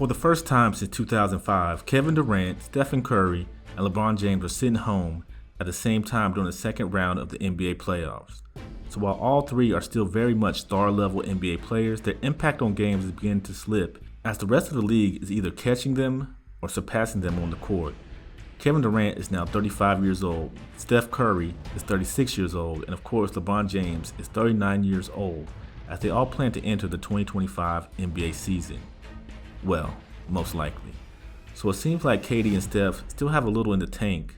For the first time since 2005, Kevin Durant, Stephen Curry, and LeBron James are sitting home at the same time during the second round of the NBA playoffs. So while all three are still very much star-level NBA players, their impact on games is beginning to slip as the rest of the league is either catching them or surpassing them on the court. Kevin Durant is now 35 years old, Steph Curry is 36 years old, and of course LeBron James is 39 years old, as they all plan to enter the 2025 NBA season. Well, most likely. So it seems like KD and Steph still have a little in the tank.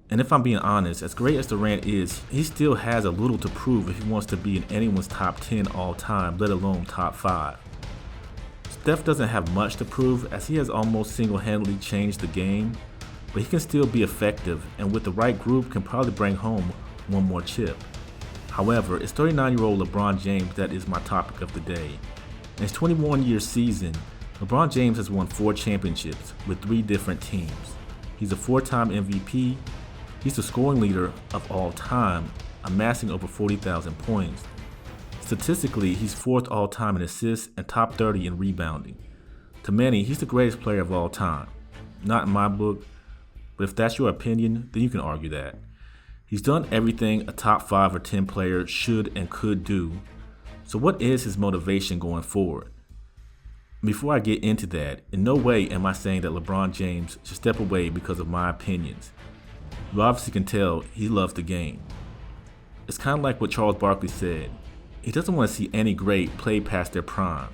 And if I'm being honest, as great as Durant is, he still has a little to prove if he wants to be in anyone's top 10 all time, let alone top 5. Steph doesn't have much to prove as he has almost single-handedly changed the game, but he can still be effective and with the right group can probably bring home one more chip. However, it's 39-year-old LeBron James that is my topic of the day. In his 21-year season, LeBron James has won 4 championships with 3 different teams. He's a 4-time MVP, he's the scoring leader of all time, amassing over 40,000 points. Statistically, he's 4th all-time in assists and top 30 in rebounding. To many, he's the greatest player of all time. Not in my book, but if that's your opinion, then you can argue that. He's done everything a top 5 or 10 player should and could do. So what is his motivation going forward? Before I get into that, in no way am I saying that LeBron James should step away because of my opinions. You obviously can tell he loves the game. It's kind of like what Charles Barkley said. He doesn't want to see any great play past their prime.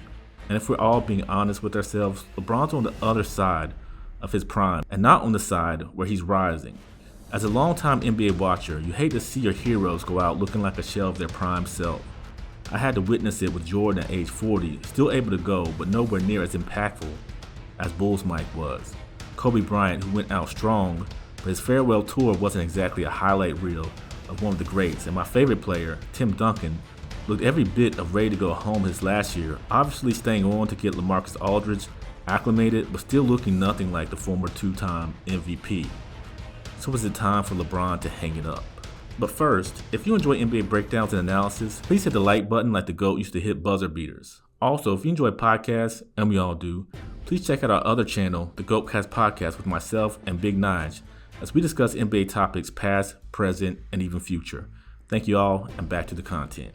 And if we're all being honest with ourselves, LeBron's on the other side of his prime and not on the side where he's rising. As a longtime NBA watcher, you hate to see your heroes go out looking like a shell of their prime self. I had to witness it with Jordan at age 40, still able to go, but nowhere near as impactful as Bulls Mike was. Kobe Bryant, who went out strong, but his farewell tour wasn't exactly a highlight reel of one of the greats. And my favorite player, Tim Duncan, looked every bit of ready to go home his last year, obviously staying on to get LaMarcus Aldridge acclimated, but still looking nothing like the former 2-time MVP. So is it time for LeBron to hang it up? But first, if you enjoy NBA breakdowns and analysis, please hit the like button like the GOAT used to hit buzzer beaters. Also, if you enjoy podcasts, and we all do, please check out our other channel, the GOATcast Podcast with myself and Big Nige, as we discuss NBA topics past, present, and even future. Thank you all, and back to the content.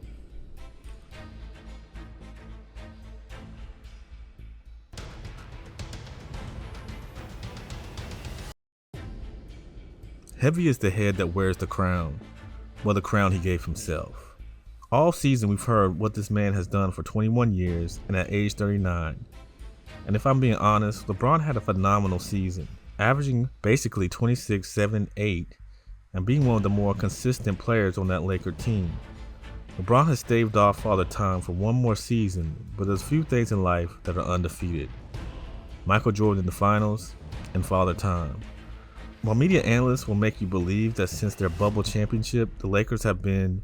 Heavy is the head that wears the crown. Well, the crown he gave himself. All season we've heard what this man has done for 21 years and at age 39. And if I'm being honest, LeBron had a phenomenal season, averaging basically 26, 7, 8, and being one of the more consistent players on that Laker team. LeBron has staved off Father Time for one more season, but there's few things in life that are undefeated. Michael Jordan in the finals, and Father Time. While media analysts will make you believe that since their bubble championship, the Lakers have been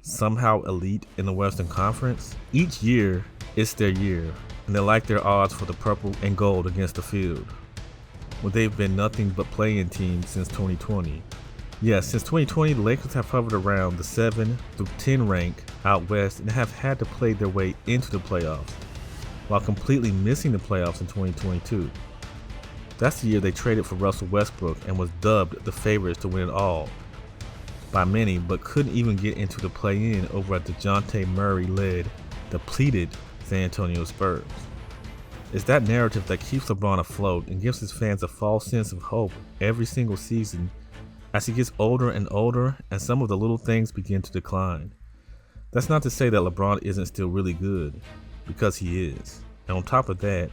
somehow elite in the Western Conference, each year it's their year, and they like their odds for the purple and gold against the field. Well, they've been nothing but play-in teams since 2020. Yes, since 2020, the Lakers have hovered around the 7 through 10 rank out west and have had to play their way into the playoffs, while completely missing the playoffs in 2022. That's the year they traded for Russell Westbrook and was dubbed the favorites to win it all by many, but couldn't even get into the play-in over at the DeJounte Murray-led, depleted San Antonio Spurs. It's that narrative that keeps LeBron afloat and gives his fans a false sense of hope every single season as he gets older and older and some of the little things begin to decline. That's not to say that LeBron isn't still really good, because he is. And on top of that,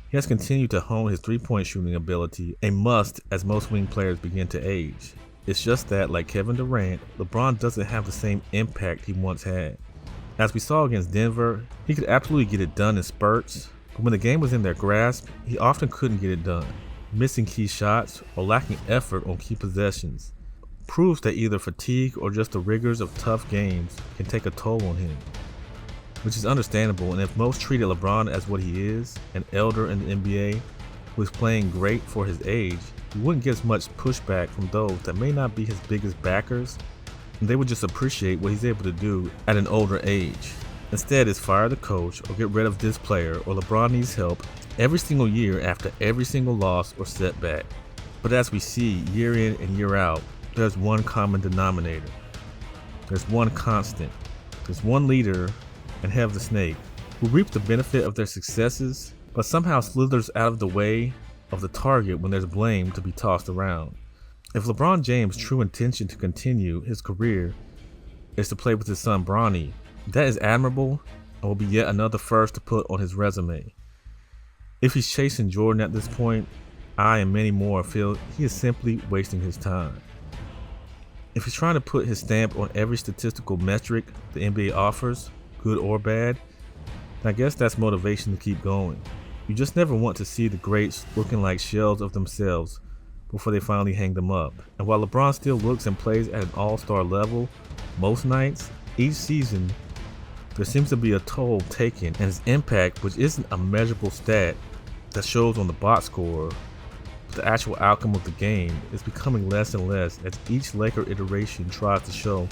he has continued to hone his three-point shooting ability, a must as most wing players begin to age. It's just that, like Kevin Durant, LeBron doesn't have the same impact he once had. As we saw against Denver, he could absolutely get it done in spurts, but when the game was in their grasp, he often couldn't get it done, missing key shots or lacking effort on key possessions. Proves that either fatigue or just the rigors of tough games can take a toll on him, which is understandable. And if most treated LeBron as what he is, an elder in the NBA who is playing great for his age, he wouldn't get as much pushback from those that may not be his biggest backers, and they would just appreciate what he's able to do at an older age. Instead, it's fire the coach or get rid of this player, or LeBron needs help, every single year after every single loss or setback. But as we see year in and year out, there's one common denominator. There's one constant. There's one leader, and Hev the Snake, who reaps the benefit of their successes, but somehow slithers out of the way of the target when there's blame to be tossed around. If LeBron James' true intention to continue his career is to play with his son Bronny, that is admirable and will be yet another first to put on his resume. If he's chasing Jordan at this point, I and many more feel he is simply wasting his time. If he's trying to put his stamp on every statistical metric the NBA offers, good or bad, then I guess that's motivation to keep going. You just never want to see the greats looking like shells of themselves before they finally hang them up. And while LeBron still looks and plays at an all-star level most nights, each season there seems to be a toll taken, and his impact, which isn't a measurable stat that shows on the box score, but the actual outcome of the game, is becoming less and less as each Laker iteration tries to show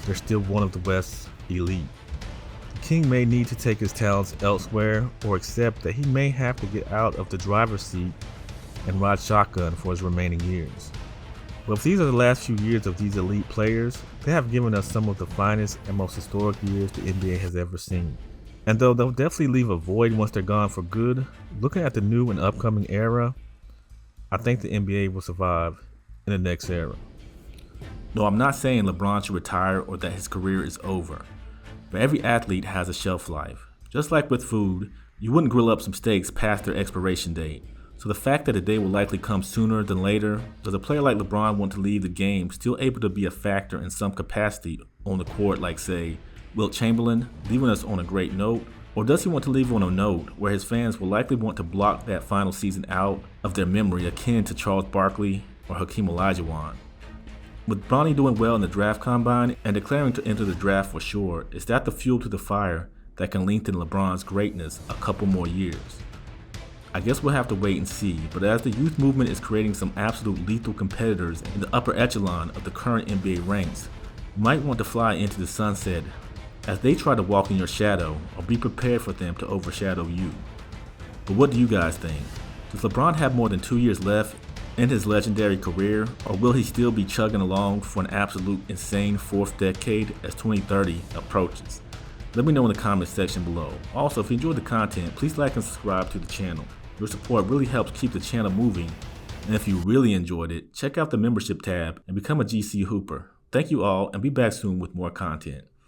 they're still one of the West's elite. The King may need to take his talents elsewhere or accept that he may have to get out of the driver's seat and ride shotgun for his remaining years. But if these are the last few years of these elite players, they have given us some of the finest and most historic years the NBA has ever seen. And though they'll definitely leave a void once they're gone for good, looking at the new and upcoming era, I think the NBA will survive in the next era. No, I'm not saying LeBron should retire or that his career is over, but every athlete has a shelf life. Just like with food, you wouldn't grill up some steaks past their expiration date. So the fact that the day will likely come sooner than later, does a player like LeBron want to leave the game still able to be a factor in some capacity on the court, like say Wilt Chamberlain, leaving us on a great note? Or does he want to leave on a note where his fans will likely want to block that final season out of their memory, akin to Charles Barkley or Hakeem Olajuwon? With Bronny doing well in the draft combine and declaring to enter the draft for sure, is that the fuel to the fire that can lengthen LeBron's greatness a couple more years? I guess we'll have to wait and see, but as the youth movement is creating some absolute lethal competitors in the upper echelon of the current NBA ranks, you might want to fly into the sunset as they try to walk in your shadow, or be prepared for them to overshadow you. But what do you guys think? Does LeBron have more than 2 years left in his legendary career, or will he still be chugging along for an absolute insane fourth decade as 2030 approaches? Let me know in the comments section below. Also, if you enjoyed the content, please like and subscribe to the channel. Your support really helps keep the channel moving, and if you really enjoyed it, check out the membership tab and become a GC Hooper. Thank you all, and be back soon with more content.